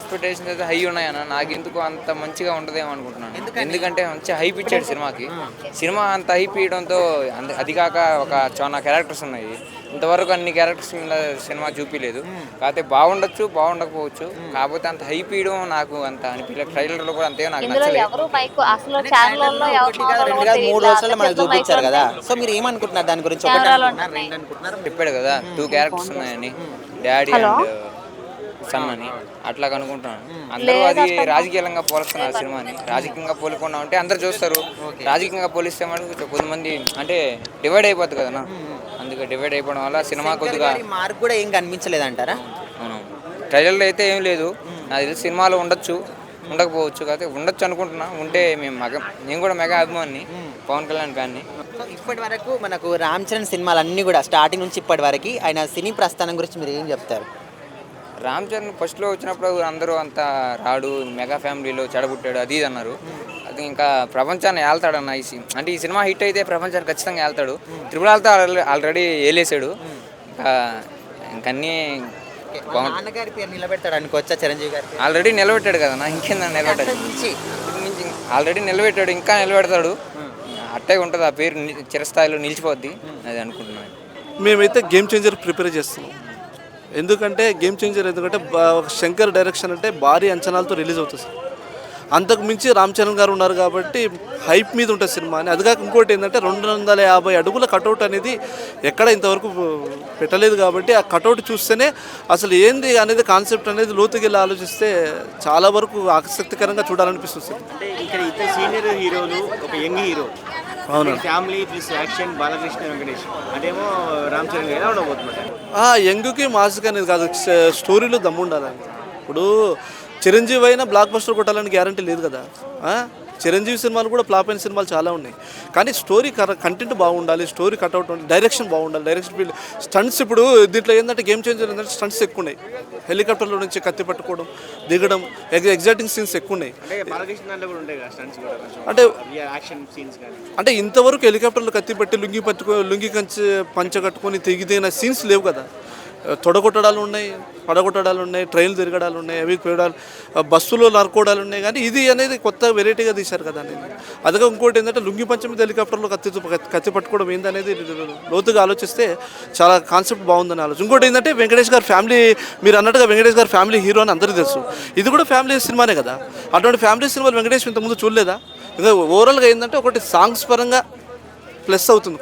Expectations అయితే high ఉన్నాయన్న. నాకెందుకో అంత మంచిగా ఉంటదేమో అనుకుంటున్నాను. ఎందుకంటే మంచి హైప్ ఇచ్చాడు సినిమాకి. సినిమా అంత హైప్ ఇవ్వడంతో అది కాక ఒక చాలా క్యారెక్టర్స్ ఉన్నాయి. ఇంతవరకు అన్ని క్యారెక్టర్స్ మీద సినిమా చూపించలేదు. కాకపోతే బాగుండొచ్చు, బాగుండకపోవచ్చు. కాకపోతే అంత హైప్ ఇవ్వడం నాకు అంత అనిపించలేదు. ట్రైలర్లో కూడా అంతే నాకు ఇందులో నచ్చలేదు. ఎవరు మైక్ అసలు ఛానల్లో ఒకటి కాదు, రెండు కాదు, 3 రోజుల్లో మనకు చూపించారు కదా. సో మీరు ఏమనుకుంటున్నారు దాని గురించి? ఒకటి కెమెరాలో అనుకుంటున్నారు, ఉంటున్నాయి. రెండు అనుకుంటున్నారు? చెప్పాడు కదా 2 క్యారెక్టర్స్ ఉన్నాయని, డాడీ హలో అండ్ సన్ అని. అట్లా అనుకుంటున్నాను. అందరూ లేదు అది అట్లా రాజకీయంగా పోలుస్తున్నారు సినిమాని. రాజకీయంగా పోలుకుండా ఉంటే అందరు చూస్తారు. రాజకీయంగా పోలిస్తే మనకు కొంతమంది అంటే డివైడ్ అయిపోద్ది కదనా. అందుకే డివైడ్ అయిపోవడం వల్ల సినిమా కొద్దిగా మార్క్ కూడా ఏం కనిపించలేదంటారా? అవును. ట్రైలర్లో అయితే ఏం లేదు. నాకు తెలిసి సినిమాలో ఉండొచ్చు, ఉండకపోవచ్చు. కాకపోతే ఉండొచ్చు అనుకుంటున్నా. ఉంటే నేను కూడా మెగా అభిమాని, పవన్ కళ్యాణ్ ఫ్యాన్ని. సో ఇప్పటి వరకు మనకు రామ్ చరణ్ సినిమాలు అన్నీ కూడా స్టార్టింగ్ నుంచి ఇప్పటి వరకు ఆయన సినీ ప్రస్థానం గురించి మీరు ఏం చెప్తారు? రామ్ చరణ్ ఫస్ట్లో వచ్చినప్పుడు అందరూ అంతా రాడు, మెగా ఫ్యామిలీలో చెడబుట్టాడు అది ఇది అన్నారు. అది ఇంకా ప్రపంచాన్ని ఏళ్తాడన్న అంటే ఈ సినిమా హిట్ అయితే ప్రపంచాన్ని ఖచ్చితంగా ఏళ్తాడు. త్రిపురాలతో ఆల్రెడీ ఏలేసాడు. ఇంకా ఇంకన్నీ నాన్నగారి పేరు నిలబెడతాడు అనుకోవచ్చా చిరంజీవి గారి? ఆల్రెడీ నిలబెట్టాడు కదా. ఇంకేందని నిలబెట్టాడు. ఆల్రెడీ నిలబెట్టాడు, ఇంకా నిలబెడతాడు. అట్టే ఉంటుంది. ఆ పేరు చిరస్థాయిలో నిలిచిపోద్ది అది అనుకుంటున్నాను. మేమైతే గేమ్ చేంజర్ ప్రిపేర్ చేస్తున్నాం. ఎందుకంటే గేమ్ చేంజర్ శంకర్ డైరెక్షన్ అంటే భారీ అంచనాలతో రిలీజ్ అవుతుంది సార్. అంతకు మించి రామ్ చరణ్ గారు ఉన్నారు కాబట్టి హైప్ మీద ఉంటుంది సినిమా అని. అది కాక ఇంకోటి ఏంటంటే 250 అడుగుల కటౌట్ అనేది ఎక్కడ ఇంతవరకు పెట్టలేదు కాబట్టి ఆ కటౌట్ చూస్తేనే అసలు ఏంది అనేది కాన్సెప్ట్ అనేది లోతుకి వెళ్ళి ఆలోచిస్తే చాలా వరకు ఆసక్తికరంగా చూడాలనిపిస్తుంది. అంటే ఇక్కడ ఇద్దరు సీనియర్ హీరోలు, ఒక యంగ్ హీరో, అవును. Family plus action, Balakrishna Venkatesh అదేమో రామ్ చరణ్ ఎలా ఉండబోతున్నారు? యంగ్కి మాస్క్ అనేది కాదు, స్టోరీలో దమ్ము ఉండాలని. ఇప్పుడు చిరంజీవి అయినా బ్లాక్ బస్టర్ కొట్టాలని గ్యారంటీ లేదు కదా. చిరంజీవి సినిమాలు కూడా ఫ్లాప్ అయిన సినిమాలు చాలా ఉన్నాయి. కానీ స్టోరీ కంటెంట్ బాగుండాలి, స్టోరీ కట్అవుట్ ఉండాలి, డైరెక్షన్ బాగుండాలి, డైరెక్షన్ ఫీల్డ్ స్టంట్స్. ఇప్పుడు దీంట్లో ఏంటంటే గేమ్ చేంజర్ ఏంటంటే స్టంట్స్ ఎక్కువ ఉన్నాయి. హెలికాప్టర్లో నుంచి కత్తి పట్టుకోవడం, దిగడం, ఎగ్జైటింగ్ సీన్స్ ఎక్కువ ఉన్నాయి. అంటే ఇంతవరకు హెలికాప్టర్లో కత్తి పట్టి లుంగి పంచ కట్టుకొని దిగిన సీన్స్ లేవు కదా. తొడగొట్టడాలు ఉన్నాయి, పడగొట్టడాలు ఉన్నాయి, ట్రైన్లు తిరగడాలు ఉన్నాయి, అవి పోయడాలు, బస్సులో నరుకోవడాలు ఉన్నాయి. కానీ ఇది అనేది కొత్త వెరైటీగా తీశారు కదా అనేది. అదిగా ఇంకోటి ఏంటంటే లుంగి పంచం మీద హెలికాప్టర్లో కత్తి పట్టుకోవడం ఏందనేది లోతుగా ఆలోచిస్తే చాలా కాన్సెప్ట్ బాగుందని ఆలోచన. ఇంకోటి ఏంటంటే వెంకటేష్ గారి ఫ్యామిలీ, మీరు అన్నట్టుగా వెంకటేష్ గారి ఫ్యామిలీ హీరో అని అందరికీ తెలుసు. ఇది కూడా ఫ్యామిలీ సినిమానే కదా. అటువంటి ఫ్యామిలీ సినిమాలు వెంకటేష్ ఇంతకుముందు చూడలేదా? ఇంకా ఓవరాల్గా ఏంటంటే ఒకటి సాంగ్స్ పరంగా ప్లస్ అవుతుంది.